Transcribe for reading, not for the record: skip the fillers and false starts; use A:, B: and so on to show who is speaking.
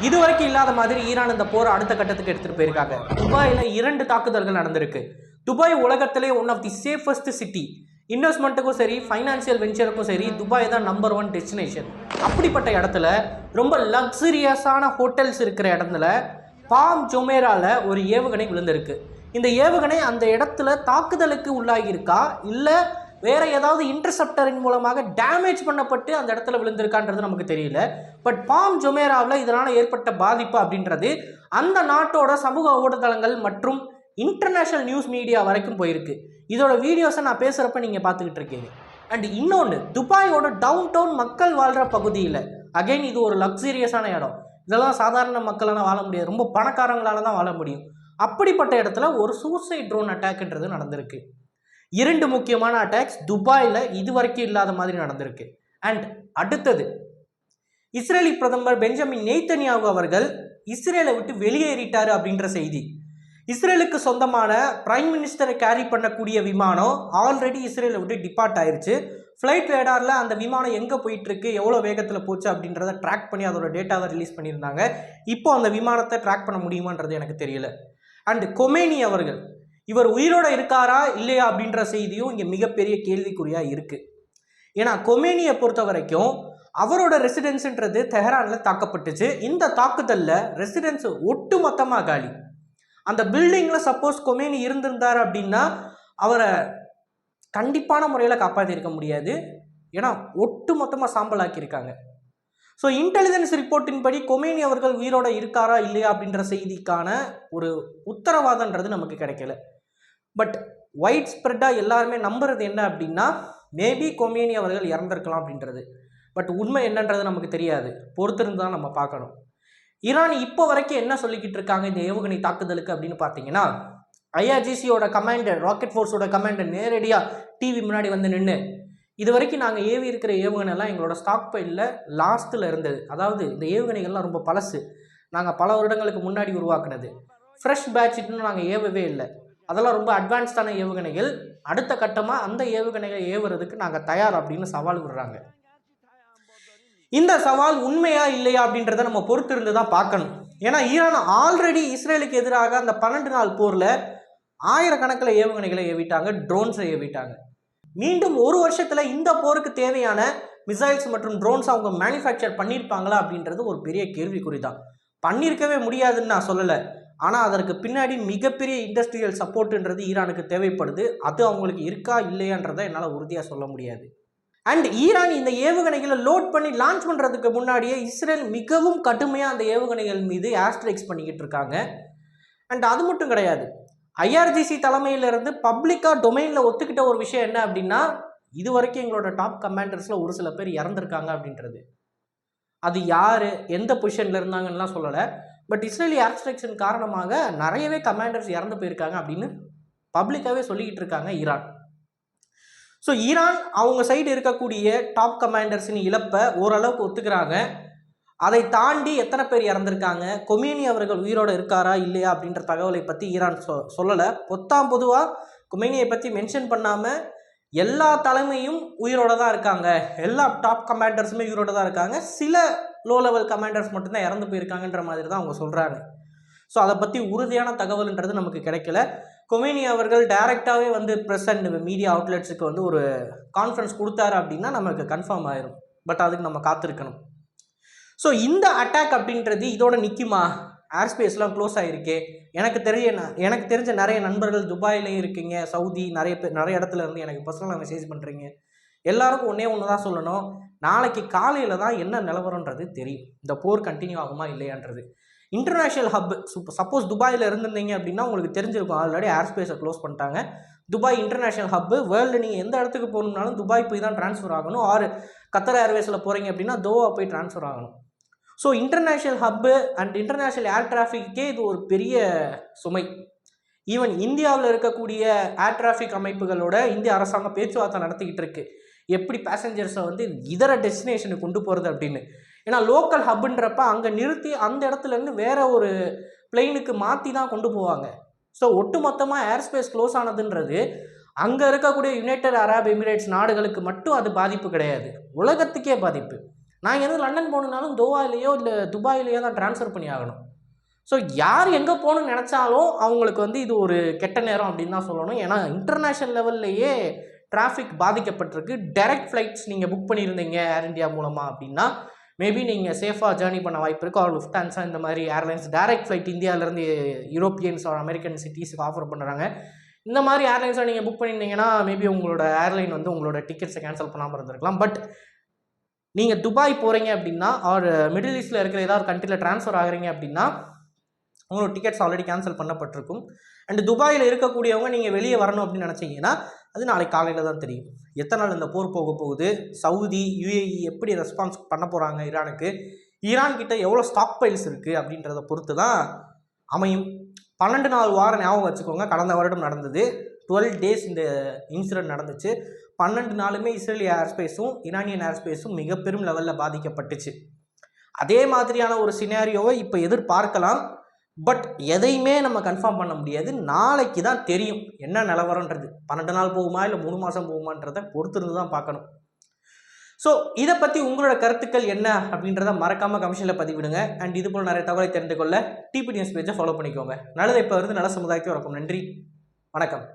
A: இதுவரைக்கும் இல்லாத மாதிரி ஈரான் இந்த போரை அடுத்த கட்டத்துக்கு எடுத்துட்டு போயிருக்காங்க. துபாயில் 2 தாக்குதல்கள் நடந்திருக்கு. துபாய் உலகத்திலே one of the safest city. இன்வெஸ்ட்மெண்ட்டுக்கும் சரி, ஃபைனான்சியல் வெஞ்சருக்கும் சரி, துபாய் தான் நம்பர் 1 டெஸ்டினேஷன். அப்படிப்பட்ட இடத்துல ரொம்ப லக்ஸரியஸான ஹோட்டல்ஸ் இருக்கிற இடத்துல பாம் ஜொமேரால ஒரு ஏவுகணை விழுந்திருக்கு. இந்த ஏவுகணை அந்த இடத்துல தாக்குதலுக்கு உள்ளாகியிருக்கா, இல்லை வேற ஏதாவது இன்டர்செப்டரின் மூலமாக டேமேஜ் பண்ணப்பட்டு அந்த இடத்துல விழுந்திருக்கான்றது நமக்கு தெரியல. பட் பாம் ஜொமேராவில் இதனால் ஏற்பட்ட பாதிப்பு அப்படின்றது அந்த நாட்டோட சமூக ஊடகங்கள் மற்றும் இன்டர்நேஷனல் நியூஸ் மீடியா வரைக்கும் போயிருக்கு. இதோட வீடியோஸை நான் பேசுகிறப்ப நீங்கள் பார்த்துக்கிட்டு இருக்கீங்க. அண்ட் இன்னொன்று, துபாயோட டவுன் டவுன் மக்கள் வாழ்கிற பகுதியில் அகைன் இது ஒரு லக்ஸரியஸான இடம். இதெல்லாம் சாதாரண மக்களால் வாழ முடியாது, ரொம்ப பணக்காரங்களால தான் வாழ முடியும். அப்படிப்பட்ட இடத்துல ஒரு சூசைட் ட்ரோன் அட்டாக்ன்றது நடந்திருக்கு. 2 முக்கியமான அட்டாக்ஸ் துபாயில் இதுவரைக்கும் இல்லாத மாதிரி நடந்திருக்கு. அண்ட் அடுத்தது, இஸ்ரேலி பிரதமர் பெஞ்சமின் நெத்தன்யாகு அவர்கள் இஸ்ரேலை விட்டு வெளியேறிட்டார் அப்படின்ற செய்தி. இஸ்ரேலுக்கு சொந்தமான பிரைம் மினிஸ்டரை கேரி பண்ணக்கூடிய விமானம் ஆல்ரெடி இஸ்ரேலை விட்டு டிபார்ட் ஆயிடுச்சு. ஃப்ளைட் ரேடாரில் அந்த விமானம் எங்கே போயிட்டுருக்கு, எவ்வளோ வேகத்தில் போச்சு அப்படின்றத ட்ராக் பண்ணி அதோட டேட்டாவை ரிலீஸ் பண்ணியிருந்தாங்க. இப்போ அந்த விமானத்தை ட்ராக் பண்ண முடியுமான்றது எனக்கு தெரியல. அண்ட் கொமேனி அவர்கள், இவர் உயிரோட இருக்காரா இல்லையா அப்படின்ற செய்தியும் இங்கே மிகப்பெரிய கேள்விக்குறியாக இருக்குது. ஏன்னா கொமேனியை பொறுத்த வரைக்கும் அவரோட ரெசிடென்ஸுன்றது தெஹரானில் தாக்கப்பட்டுச்சு. இந்த தாக்குதலில் ரெசிடென்ஸ் ஒட்டு மொத்தமாக காலி. அந்த பில்டிங்கில் சப்போஸ் கொமேனி இருந்திருந்தார் அப்படின்னா அவரை கண்டிப்பான முறையில் காப்பாற்றிருக்க முடியாது. ஏன்னா ஒட்டு மொத்தமாக சாம்பலாக்கியிருக்காங்க. ஸோ இன்டெலிஜென்ஸ் ரிப்போர்ட்டின் படி கொமேனி அவர்கள் உயிரோட இருக்காரா இல்லையா அப்படின்ற செய்திக்கான ஒரு உத்தரவாதன்றது நமக்கு கிடைக்கல. பட் ஒயிட் ஸ்ப்ரெட்டாக எல்லாருமே நம்புறது என்ன அப்படின்னா மேபி கொமேனி அவர்கள் இறந்திருக்கலாம் அப்படின்றது. பட் உண்மை என்னன்றது நமக்கு தெரியாது, பொறுத்திருந்து தான் நம்ம பார்க்கணும். ஈரான் இப்போ வரைக்கும் என்ன சொல்லிக்கிட்டு இருக்காங்க இந்த ஏவுகணை தாக்குதலுக்கு அப்படின்னு பார்த்தீங்கன்னா, ஐஆர்ஜிசியோட கமாண்டர், ராக்கெட் ஃபோர்ஸோட கமாண்டர் நேரடியாக டிவி முன்னாடி வந்து நின்று இது வரைக்கும் நாங்கள் ஏவி இருக்கிற ஏவுகணைலாம் எங்களோட ஸ்டாக் பைலில் லாஸ்ட்டில் இருந்தது. அதாவது இந்த ஏவுகணைகள்லாம் ரொம்ப பழசு, நாங்கள் பல வருடங்களுக்கு முன்னாடி உருவாக்குனது, ஃப்ரெஷ் பேட்ச் இன்னும் நாங்கள் ஏவவே இல்லை, அதெல்லாம் ரொம்ப அட்வான்ஸ்டான ஏவுகணைகள், அடுத்த கட்டமாக அந்த ஏவுகணைகளை ஏவுறதுக்கு நாங்கள் தயார் அப்படின்னு சவால் விடுறாங்க. இந்த சவால் உண்மையா இல்லையா அப்படின்றத நம்ம பொறுத்திருந்து தான் பார்க்கணும். ஏன்னா ஈரான் ஆல்ரெடி இஸ்ரேலுக்கு எதிராக அந்த 12 நாள் போரில் ஆயிரக்கணக்கில் ஏவுகணைகளை ஏவிட்டாங்க, ட்ரோன்ஸை ஏவிட்டாங்க. மீண்டும் ஒரு வருஷத்தில் இந்த போருக்கு தேவையான மிசைல்ஸ் மற்றும் ட்ரோன்ஸ் அவங்க மேனுஃபேக்சர் பண்ணியிருப்பாங்களா அப்படின்றது ஒரு பெரிய கேள்விக்குறி தான். பண்ணியிருக்கவே முடியாதுன்னு நான் சொல்லலை, ஆனால் அதற்கு பின்னாடி மிகப்பெரிய இண்டஸ்ட்ரியல் சப்போர்ட்டுன்றது ஈரானுக்கு தேவைப்படுது. அது அவங்களுக்கு இருக்கா இல்லையான்றதை என்னால் உறுதியாக சொல்ல முடியாது. அண்ட் ஈரான் இந்த ஏவுகணைகளை லோட் பண்ணி லான்ச் பண்ணுறதுக்கு முன்னாடியே இஸ்ரேல் மிகவும் கடுமையாக அந்த ஏவுகணைகள் மீது ஏர்ஸ்ட்ரைக்ஸ் பண்ணிக்கிட்டு இருக்காங்க. அண்ட் அது மட்டும் கிடையாது, ஐஆர்ஜிசி தலைமையிலிருந்து பப்ளிக்காக டொமைனில் ஒத்துக்கிட்ட ஒரு விஷயம் என்ன அப்படின்னா, இது வரைக்கும் எங்களோட டாப் கமாண்டர்ஸில் ஒரு சில பேர் இறந்துருக்காங்க அப்படின்றது. அது யார், எந்த பொசிஷனில் இருந்தாங்கன்னெலாம் சொல்லலை. பட் இஸ்ரேலி ஏர்ஸ்ட்ரைக்ஸின் காரணமாக நிறையவே கமாண்டர்ஸ் இறந்து போயிருக்காங்க அப்படின்னு பப்ளிக்காகவே சொல்லிக்கிட்டு இருக்காங்க ஈரான். ஸோ ஈரான் அவங்க சைடு இருக்கக்கூடிய டாப் கமாண்டர்ஸின் இழப்பை ஓரளவுக்கு ஒத்துக்கிறாங்க. அதை தாண்டி எத்தனை பேர் இறந்துருக்காங்க, கொமேனி அவர்கள் உயிரோடு இருக்காரா இல்லையா அப்படின்ற தகவலை பற்றி ஈரான் சொல்லலை. பொதுவாக கொமேனியை பற்றி மென்ஷன் பண்ணாமல் எல்லா தலைமையும் உயிரோடு தான் இருக்காங்க, எல்லா டாப் கமாண்டர்ஸுமே உயிரோடு தான் இருக்காங்க, சில லோ லெவல் கமாண்டர்ஸ் மட்டும்தான் இறந்து போயிருக்காங்கன்ற மாதிரி தான் அவங்க சொல்கிறாங்க. ஸோ அதை பற்றி உறுதியான தகவல்ன்றது நமக்கு கிடைக்கல. கொமேனி அவர்கள் டைரெக்டாகவே வந்து ப்ரெஸ் அண்ட் மீடியா அவுட்லெட்ஸுக்கு வந்து ஒரு கான்ஃபரன்ஸ் கொடுத்தாரு அப்படின்னா நமக்கு கன்ஃபார்ம் ஆயிரும். பட் அதுக்கு நம்ம காத்திருக்கணும். ஸோ இந்த அட்டாக் அப்படின்றது இதோட நிற்குமா? ஏர் ஸ்பேஸ்லாம் க்ளோஸ் ஆகிருக்கு. எனக்கு தெரிஞ்ச நிறைய நண்பர்கள் துபாயிலையும் இருக்கீங்க, சவுதி, நிறைய இடத்துல இருந்து எனக்கு பர்சனலாக மெசேஜ் பண்ணுறீங்க. எல்லாருக்கும் ஒன்று தான் சொல்லணும், நாளைக்கு காலையில் தான் என்ன நிலவரன்றது தெரியும். இந்த போர் கண்டினியூ ஆகுமா இல்லையான்றது. இன்டர்நேஷ்னல் ஹப் சப்போஸ் துபாயில் இருந்திருந்தீங்க அப்படின்னா உங்களுக்கு தெரிஞ்சிருக்கும், ஆல்ரெடி ஏர் ஸ்பேஸை க்ளோஸ் பண்ணிட்டாங்க. துபாய் இன்டர்நேஷ்னல் ஹப்பு, வேர்ல்டு நீங்கள் எந்த இடத்துக்கு போகணுன்னாலும் துபாய் போய் தான் ட்ரான்ஸ்ஃபர் ஆகணும். ஆர் கத்தார் ஏர்வேஸில் போகிறீங்க அப்படின்னா தோவா போய் ட்ரான்ஸ்ஃபர் ஆகணும். So international hub and international air டிராஃபிக்கே இது ஒரு பெரிய சுமை. ஈவன் இந்தியாவில் இருக்கக்கூடிய ஏர் டிராஃபிக் அமைப்புகளோட இந்திய அரசாங்கம் பேச்சுவார்த்தை நடத்திக்கிட்டு இருக்கு, எப்படி பேசஞ்சர்ஸை வந்து இதர டெஸ்டினேஷனுக்கு கொண்டு போகிறது அப்படின்னு. ஏன்னா லோக்கல் ஹப்புன்றப்ப அங்கே நிறுத்தி அந்த இடத்துலேருந்து வேற ஒரு பிளெயினுக்கு மாற்றி தான் கொண்டு போவாங்க. ஸோ ஒட்டு மொத்தமாக ஏர் ஸ்பேஸ் க்ளோஸ் ஆனதுன்றது அங்கே இருக்கக்கூடிய யுனைடெட் அரப் எமிரேட்ஸ் நாடுகளுக்கு மட்டும் அது பாதிப்பு கிடையாது, உலகத்துக்கே பாதிப்பு. நான் எது லண்டன் போகணுன்னாலும் தோஹாலேயோ இல்லை துபாயிலேயோ தான் ட்ரான்ஸ்ஃபர் பண்ணி ஆகணும். ஸோ யார் எங்கே போகணும்னு நினச்சாலும் அவங்களுக்கு வந்து இது ஒரு கெட்ட நேரம் அப்படின்னு தான் சொல்லணும். ஏன்னா இன்டர்நேஷ்னல் லெவல்லையே டிராஃபிக் பாதிக்கப்பட்டிருக்கு. டைரக்ட் ஃப்ளைட்ஸ் நீங்கள் புக் பண்ணியிருந்தீங்க ஏர் இந்தியா மூலமாக அப்படின்னா மேபி நீங்கள் சேஃபாக ஜேர்னி பண்ண வாய்ப்பு இருக்குது. ஆர் லுஃப்டான்ஸா இந்த மாதிரி ஏர்லைன்ஸ் டைரக்ட் ஃப்ளைட் இந்தியாவிலேருந்து யூரோப்பியன்ஸ் ஆர் அமெரிக்கன் சிட்டிஸுக்கு ஆஃபர் பண்ணுறாங்க. இந்த மாதிரி ஏர்லைன்ஸாக நீங்கள் புக் பண்ணியிருந்தீங்கன்னா மேபி உங்களோட ஏர்லைன் வந்து உங்களோட டிக்கெட்ஸை கேன்சல் பண்ணாமல் இருந்திருக்கலாம். பட் நீங்கள் துபாய் போகிறீங்க அப்படின்னா ஆர் மிடில் ஈஸ்ட்டில் இருக்கிற ஏதாவது கண்ட்ரியில் ட்ரான்ஸ்ஃபர் ஆகுறீங்க அப்படின்னா உங்களோட டிக்கெட்ஸ் ஆல்ரெடி கேன்சல் பண்ணப்பட்டிருக்கும். அண்ட் துபாயில் இருக்கக்கூடியவங்க நீங்கள் வெளியே வரணும் அப்படின்னு நினச்சிங்கன்னா அது நாளைக்கு காலையில் தான் தெரியும். எத்தனை நாள் இந்த போர் போக போகுது, சவுதி யுஏஇ எப்படி ரெஸ்பான்ஸ் பண்ண போகிறாங்க ஈரானுக்கு, ஈரான் கிட்ட எவ்வளோ ஸ்டாக் பைல்ஸ் இருக்குது அப்படின்றத பொறுத்து தான் அமையும். 12 நாள் வாரம் ஞாபகம் வச்சுக்கோங்க. கடந்த வருடம் நடந்தது 12 days இந்த இன்சிடென்ட் நடந்துச்சு. 12 நாளுமே இஸ்ரேலிய ஏர்ஸ்பேஸும் ஈரானியன் ஏர்ஸ்பேஸும் மிக பெரும் லெவலில் பாதிக்கப்பட்டுச்சு. அதே மாதிரியான ஒரு சினாரியோவை இப்போ எதிர்பார்க்கலாம். பட் எதையுமே நம்ம கன்ஃபார்ம் பண்ண முடியாது. நாளைக்கு தான் தெரியும் என்ன நிலவரன்றது. 12 நாள் போகுமா இல்லை 3 மாதம் போகுமான்றதை பொறுத்திருந்து தான் பார்க்கணும். ஸோ இதை பற்றி உங்களோட கருத்துக்கள் என்ன அப்படின்றத மறக்காமல் கமிஷனில் பதிவிடுங்க. அண்ட் இது போல் நிறைய தகவலை தெரிந்து கொள்ள டிபி நியூஸ் பேஜை ஃபாலோ பண்ணிக்கோங்க. நல்லதை இப்போ நல்ல சமுதாயத்தை வரக்கும். நன்றி, வணக்கம்.